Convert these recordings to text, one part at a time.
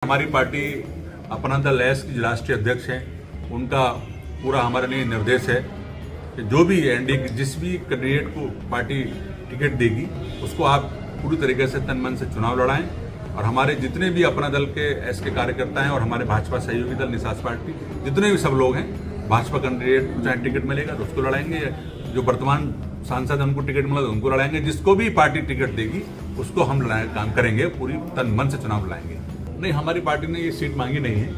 हमारी पार्टी अपना दल एस की राष्ट्रीय अध्यक्ष हैं, उनका पूरा हमारे लिए निर्देश है कि जो भी एनडीए की जिस भी कैंडिडेट को पार्टी टिकट देगी उसको आप पूरी तरीके से तन मन से चुनाव लड़ाएं। और हमारे जितने भी अपना दल के एस के कार्यकर्ता हैं और हमारे भाजपा सहयोगी दल निसास पार्टी जितने भी सब लोग हैं, भाजपा कैंडिडेट को चाहे टिकट मिलेगा तो उसको लड़ाएंगे, जो वर्तमान सांसद उनको टिकट मिला तो उनको लड़ाएंगे, जिसको भी पार्टी टिकट देगी उसको हम लड़ाने का काम करेंगे, पूरी तन मन से चुनाव लड़ाएंगे। नहीं, हमारी पार्टी ने ये सीट मांगी नहीं है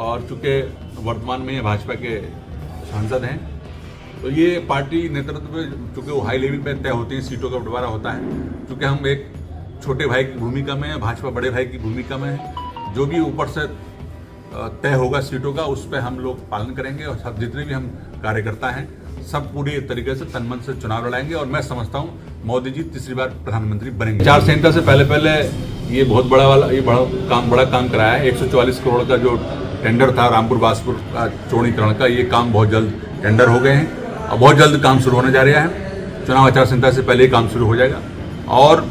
और चूंकि वर्तमान में ये भाजपा के सांसद हैं तो ये पार्टी नेतृत्व में चूंकि वो हाई लेवल पे तय होती है, सीटों का बंटवारा होता है। चूंकि हम एक छोटे भाई की भूमिका में है, भाजपा बड़े भाई की भूमिका में है, जो भी ऊपर से तय होगा सीटों का उस पर हम लोग पालन करेंगे और सब जितने भी हम कार्यकर्ता हैं सब पूरी तरीके से तन मन से चुनाव लड़ाएंगे। और मैं समझता हूँ मोदी जी तीसरी बार प्रधानमंत्री बनेंगे। विचार संहिता से पहले ये बहुत बड़ा काम कराया है। 144 करोड़ का जो टेंडर था रामपुर बासपुर का चौड़ीकरण का, ये काम बहुत जल्द टेंडर हो गए हैं और बहुत जल्द काम शुरू होने जा रहा है। चुनाव आचार संहिता से पहले ही काम शुरू हो जाएगा और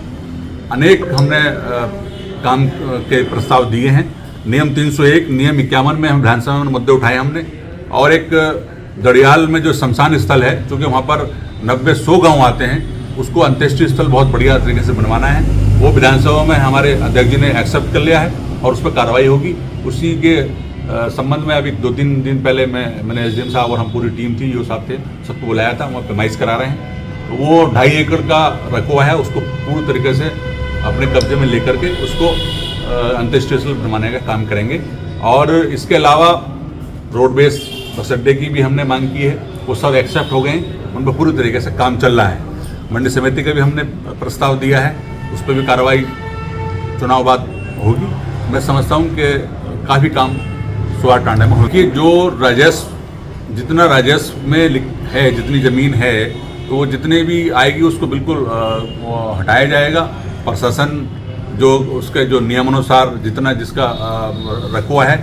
अनेक हमने काम के प्रस्ताव दिए हैं। नियम 301, नियम 51 में हम विधानसभा में मुद्दे उठाए हमने। और एक दड़ियाल में जो शमशान स्थल है, क्योंकि वहाँ पर 90-100 गाँव आते हैं, उसको अंत्येष्टि स्थल बहुत बढ़िया तरीके से बनवाना है। वो विधानसभा में हमारे अध्यक्ष जी ने एक्सेप्ट कर लिया है और उस पर कार्रवाई होगी। उसी के संबंध में अभी 2-3 दिन पहले मैंने एसडीएम साहब और हम पूरी टीम थी, जो साहब थे, सबको बुलाया था, वहाँ पेमाइश करा रहे हैं। तो वो 2.5 एकड़ का रकबा है, उसको पूरी तरीके से अपने कब्जे में लेकर के उसको अंत्येष्टि स्थल बनवाने का काम करेंगे। और इसके अलावा रोडवेज बस अड्डे की भी हमने मांग की है, वो सब एक्सेप्ट हो गए, उन पर पूरी तरीके से काम चल रहा है। मंडी समिति का भी हमने प्रस्ताव दिया है, उस पर भी कार्रवाई चुनाव बाद होगी। मैं समझता हूँ कि काफ़ी काम सुहार टांडे में होगी। जो राजस्व, जितना राजस्व में है, जितनी ज़मीन है, तो वो जितने भी आएगी उसको बिल्कुल हटाया जाएगा। प्रशासन जो उसके जो नियमानुसार जितना जिसका रकबा है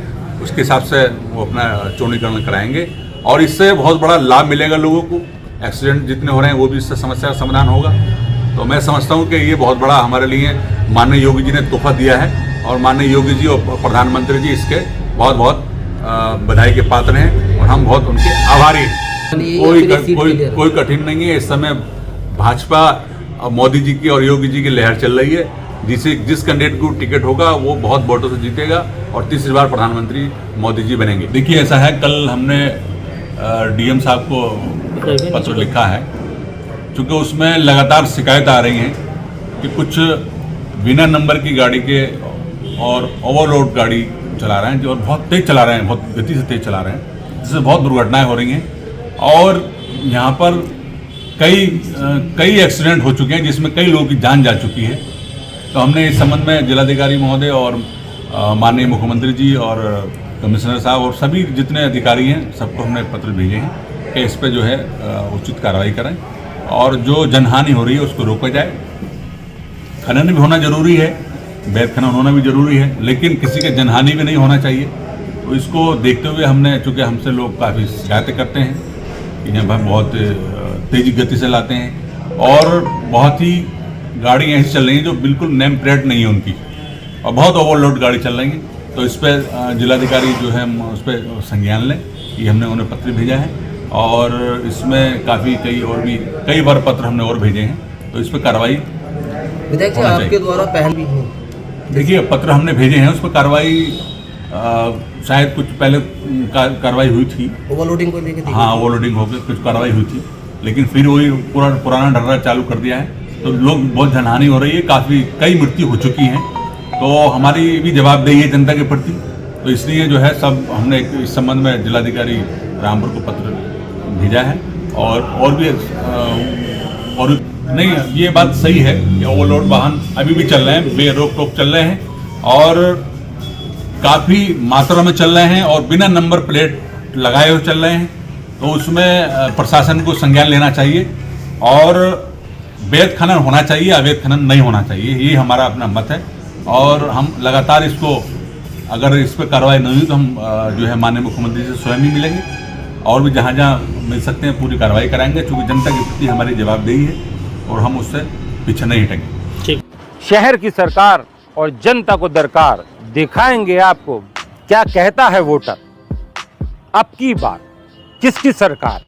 उसके हिसाब से वो अपना चौड़ीकरण कराएंगे और इससे बहुत बड़ा लाभ मिलेगा लोगों को। एक्सीडेंट जितने हो रहे हैं वो भी इससे समस्या का समाधान होगा। तो मैं समझता हूँ कि ये बहुत बड़ा हमारे लिए माननीय योगी जी ने तोहफा दिया है और माननीय योगी जी और प्रधानमंत्री जी इसके बहुत बहुत बधाई के पात्र हैं और हम बहुत उनके आभारी हैं। कोई कठिन नहीं है। इस समय भाजपा और मोदी जी की और योगी जी की लहर चल रही है। जिस कैंडिडेट को टिकट होगा वो बहुत वोटों से जीतेगा और तीसरी बार प्रधानमंत्री मोदी जी बनेंगे। देखिए, ऐसा है, कल हमने डीएम साहब को पत्र लिखा है, क्योंकि उसमें लगातार शिकायत आ रही हैं कि कुछ बिना नंबर की गाड़ी के और ओवरलोड गाड़ी चला रहे हैं, जो बहुत तेज चला रहे हैं, बहुत गति से तेज चला रहे हैं, जिससे बहुत दुर्घटनाएं हो रही हैं। और यहाँ पर कई एक्सीडेंट हो चुके हैं जिसमें कई लोगों की जान जा चुकी है। तो हमने इस संबंध में जिलाधिकारी महोदय और माननीय मुख्यमंत्री जी और कमिश्नर साहब और सभी जितने अधिकारी हैं सबको हमने पत्र भेजे हैं कि इस पर जो है उचित कार्रवाई करें और जो जनहानि हो रही है उसको रोका जाए। खनन भी होना जरूरी है, वैध खनन होना भी जरूरी है, लेकिन किसी के जनहानि भी नहीं होना चाहिए। तो इसको देखते हुए हमने, चूँकि हमसे लोग काफ़ी शिकायतें करते हैं कि यहाँ पर बहुत तेज़ी गति से लाते हैं और बहुत ही गाड़ी ऐसी चल रही हैं जो बिल्कुल नेम प्लेट नहीं है उनकी और बहुत ओवरलोड गाड़ी चल रही है। तो इस पर जिलाधिकारी जो है उस पर संज्ञान लें, ये हमने उन्हें पत्र भेजा है और इसमें काफ़ी कई बार पत्र हमने और भेजे हैं। तो इस पर कार्रवाई विधायक जी आपके द्वारा पहल भी है। देखिए, पत्र हमने भेजे हैं, उस पर कार्रवाई शायद कुछ पहले कार्रवाई हुई थी, ओवरलोडिंग को लेकर। हाँ, ओवरलोडिंग होकर कुछ कार्रवाई हुई थी, लेकिन फिर वही पुराना ढर्रा चालू कर दिया है। तो लोग बहुत जनहानि हो रही है, कई मृत्यु हो चुकी हैं। तो हमारी भी जवाबदेही है जनता के प्रति। तो इसलिए जो है सब हमने इस संबंध में जिलाधिकारी रामपुर को पत्र भेजा है और भी और नहीं, ये बात सही है कि ओवरलोड वाहन अभी भी चल रहे हैं, बेरोक टोक चल रहे हैं और काफ़ी मात्रा में चल रहे हैं और बिना नंबर प्लेट लगाए हुए चल रहे हैं। तो उसमें प्रशासन को संज्ञान लेना चाहिए और वैध खनन होना चाहिए, अवैध खनन नहीं होना चाहिए। ये हमारा अपना मत है और हम लगातार इसको, अगर इस पर कार्रवाई नहीं हुई तो हम जो है माननीय मुख्यमंत्री से स्वयं ही मिलेंगे और भी जहाँ जहाँ मिल सकते हैं पूरी कार्रवाई कराएंगे, क्योंकि जनता के प्रति हमारी जवाबदेही है और हम उससे पीछे नहीं हटेंगे। शहर की सरकार और जनता को दरकार दिखाएंगे आपको क्या कहता है वोटर। अब की बार किसकी सरकार।